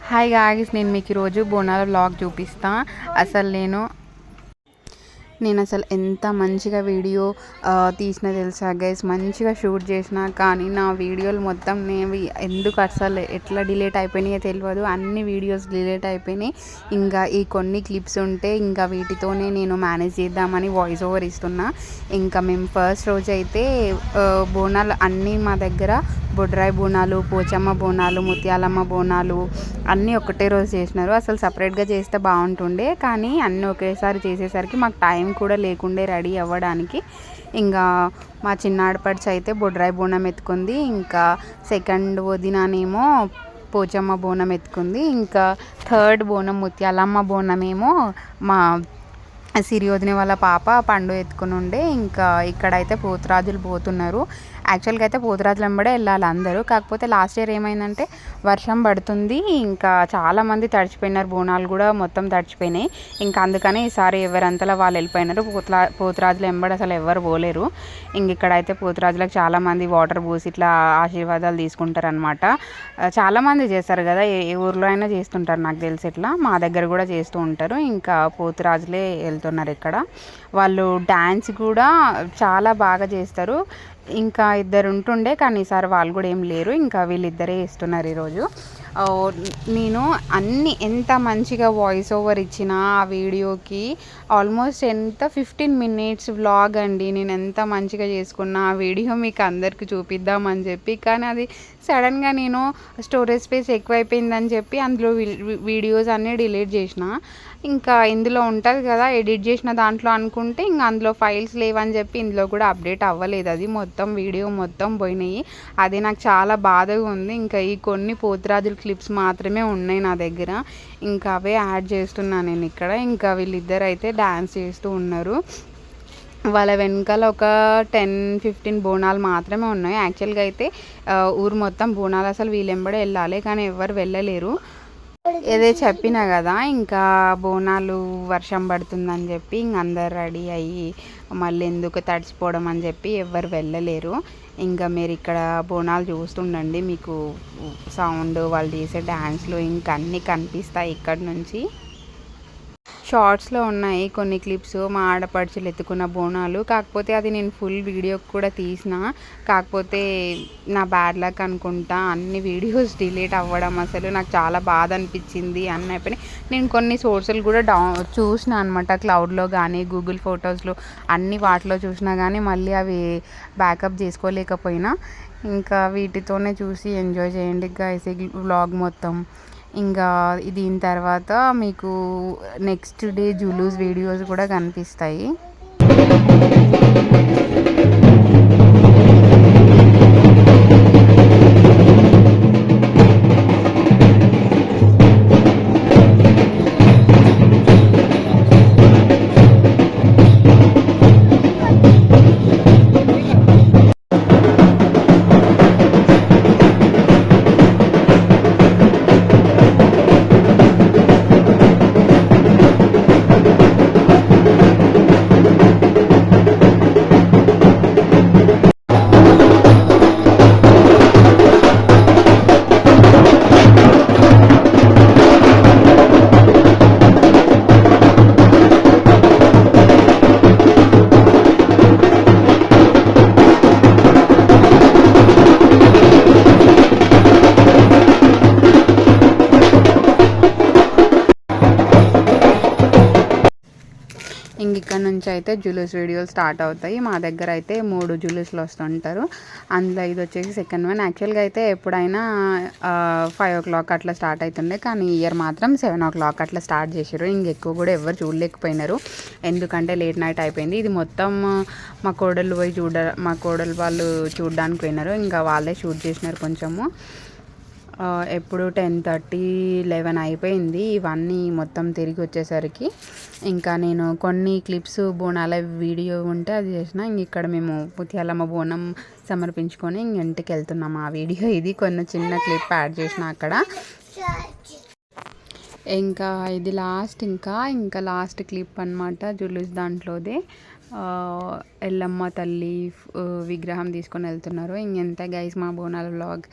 Hi guys, నేను మీకు ఈరోజు బోనాల వ్లాగ్ చూపిస్తా. అసలు నేను అసలు ఎంత మంచిగా వీడియో తీసిన తెలుసా గైస్. మంచిగా షూట్ చేసిన, కానీ నా వీడియోలు మొత్తం నేను ఎందుకు అసలు ఎట్లా డిలీట్ అయిపోయినాయో తెలియదు. అన్ని వీడియోస్ డిలీట్ అయిపోయినాయి. ఇంకా ఈ కొన్ని క్లిప్స్ ఉంటే ఇంకా వీటితోనే నేను మేనేజ్ చేద్దామని వాయిస్ ఓవర్ ఇస్తున్నా. ఇంకా మేము ఫస్ట్ రోజు అయితే బోనాలు అన్నీ మా దగ్గర బొడ్రాయి బోనాలు, పోచమ్మ బోనాలు, ముత్యాలమ్మ బోనాలు అన్నీ ఒకటే రోజు చేసినారు. అసలు సపరేట్గా చేస్తే బాగుంటుండే, కానీ అన్నీ ఒకేసారి చేసేసరికి మాకు టైం కూడా లేకుండే రెడీ అవ్వడానికి. ఇంకా మా చిన్న ఆడపడుచు అయితే బొడ్రాయి బోనం ఎత్తుకుంది. ఇంకా సెకండ్ వదిననేమో పోచమ్మ బోనం ఎత్తుకుంది. ఇంకా థర్డ్ బోనం ముత్యాలమ్మ బోనమేమో మా సిరి వదిన వాళ్ళ పాప పండు ఎత్తుకుని ఉండే. ఇంకా ఇక్కడైతే పోతురాజులు పోతున్నారు. యాక్చువల్గా అయితే పోతురాజులు వెంబడే వెళ్ళాలి అందరూ. కాకపోతే లాస్ట్ ఇయర్ ఏమైందంటే వర్షం పడుతుంది, ఇంకా చాలామంది తడిచిపోయినారు, బోనాలు కూడా మొత్తం తడిచిపోయినాయి. ఇంకా అందుకని ఈసారి ఎవరంతలా వాళ్ళు వెళ్ళిపోయినారు. పోతురాజులు వెంబడి అసలు ఎవరు పోలేరు. ఇంక ఇక్కడైతే పోతురాజులకు చాలామంది వాటర్ పోసి ఇట్లా ఆశీర్వాదాలు తీసుకుంటారనమాట. చాలామంది చేస్తారు కదా, ఏ ఊర్లో అయినా చేస్తుంటారు నాకు తెలిసి. ఇట్లా మా దగ్గర కూడా చేస్తూ ఉంటారు. ఇంకా పోతురాజులే వెళ్తున్నారు ఇక్కడ. వాళ్ళు డ్యాన్స్ కూడా చాలా బాగా చేస్తారు. ఇంకా ఇద్దరు ఉంటుండే, కానీ ఈసారి వాళ్ళు కూడా ఏం లేరు. ఇంకా వీళ్ళిద్దరే ఇస్తున్నారు ఈరోజు. నేను ఎంత మంచిగా వాయిస్ ఓవర్ ఇచ్చిన ఆ వీడియోకి ఆల్మోస్ట్ 15 minutes వ్లాగ్ అండి. నేను ఎంత మంచిగా చేసుకున్న ఆ వీడియో మీకు అందరికీ చూపిద్దామని చెప్పి, కానీ అది సడన్గా నేను స్టోరేజ్ స్పేస్ ఎక్కువైపోయిందని చెప్పి అందులో వీడియోస్ అన్నీ డిలీట్ చేసిన. ఇంకా ఇందులో ఉంటుంది కదా ఎడిట్ చేసిన దాంట్లో అనుకుంటే, ఇంకా అందులో ఫైల్స్ లేవని చెప్పి ఇందులో కూడా అప్డేట్ అవ్వలేదు. అది మొత్తం వీడియో మొత్తం పోయినాయి. అది నాకు చాలా బాధగా ఉంది. ఇంకా ఈ కొన్ని పోతురాజుల క్లిప్స్ మాత్రమే ఉన్నాయి నా దగ్గర. ఇంకా అవే యాడ్ చేస్తున్నాను నేను ఇక్కడ. ఇంకా వీళ్ళిద్దరు అయితే డ్యాన్స్ చేస్తూ ఉన్నారు. వాళ్ళ వెనకాల ఒక 10-15 బోనాలు మాత్రమే ఉన్నాయి. యాక్చువల్గా అయితే ఊరు మొత్తం బోనాలు అసలు వీళ్ళెంబడే వెళ్ళాలి, కానీ ఎవరు వెళ్ళలేరు. ఏదే చెప్పినా కదా, ఇంకా బోనాలు వర్షం పడుతుందని చెప్పి ఇంక అందరు రెడీ అయ్యి మళ్ళీ ఎందుకు తడిసిపోవడం అని చెప్పి ఎవరు వెళ్ళలేరు. ఇంకా మీరు ఇక్కడ బోనాలు చూస్తుండండి, మీకు సౌండ్, వాళ్ళు చేసే డ్యాన్స్లు ఇంకా అన్నీ కనిపిస్తాయి ఇక్కడ నుంచి. షార్ట్స్లో ఉన్నాయి కొన్ని క్లిప్స్ మా ఆడపడుచులు ఎత్తుకున్న బోనాలు. కాకపోతే అది నేను ఫుల్ వీడియో కూడా తీసిన, కాకపోతే నా బ్యాడ్ లక్ అనుకుంటా అన్ని వీడియోస్ డిలీట్ అవ్వడం అసలు నాకు చాలా బాధ అనిపించింది. అన్నీ నేను కొన్ని సోర్సులు కూడా చూసిన అనమాట, క్లౌడ్లో కానీ గూగుల్ ఫొటోస్లో అన్ని వాటిలో చూసినా, కానీ మళ్ళీ అవి బ్యాకప్ చేసుకోలేకపోయినా. ఇంకా వీటితోనే చూసి ఎంజాయ్ చేయండి గైస్ ఈ వ్లాగ్ మొత్తం. ఇంకా దీని తర్వాత మీకు నెక్స్ట్ డే జులూస్ వీడియోస్ కూడా కనిపిస్తాయి. ఇంక ఇక్కడ నుంచి అయితే జులూస్ వీడియోలు స్టార్ట్ అవుతాయి. మా దగ్గర అయితే 3 జులూస్లు వస్తుంటారు. అందులో ఇది వచ్చేసి సెకండ్ వన్. యాక్చువల్గా అయితే ఎప్పుడైనా 5 o'clock అట్లా స్టార్ట్ అవుతుండే, కానీ ఈ ఇయర్ మాత్రం 7 o'clock అట్లా స్టార్ట్ చేసారు. ఇంకెక్కువ కూడా ఎవరు చూడలేకపోయినారు, ఎందుకంటే లేట్ నైట్ అయిపోయింది. ఇది మొత్తం మా కోడళ్ళు మా కోడలు వాళ్ళు చూడడానికి పోయినారు. ఇంకా వాళ్ళే షూట్ చేసినారు కొంచెము. ఎప్పుడు 10:30-11 అయిపోయింది ఇవన్నీ మొత్తం తిరిగి వచ్చేసరికి. ఇంకా నేను కొన్ని క్లిప్స్ బోనాల వీడియో ఉంటే అది చేసిన. ఇక్కడ మేము ముత్యాలమ్మ బోనం సమర్పించుకొని ఇంటికి వెళ్తున్నాం. ఆ వీడియో ఇది, కొన్ని చిన్న క్లిప్ యాడ్ చేసిన అక్కడ. ఇంకా ఇది ఇంకా లాస్ట్ క్లిప్ అనమాట జులూస్ దాంట్లోదే. ఎల్లమ్మ తల్లి విగ్రహం తీసుకొని వెళ్తున్నారు. ఇంకెంత గైస్ మా బోనాల వ్లాగ్.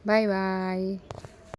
Bye bye.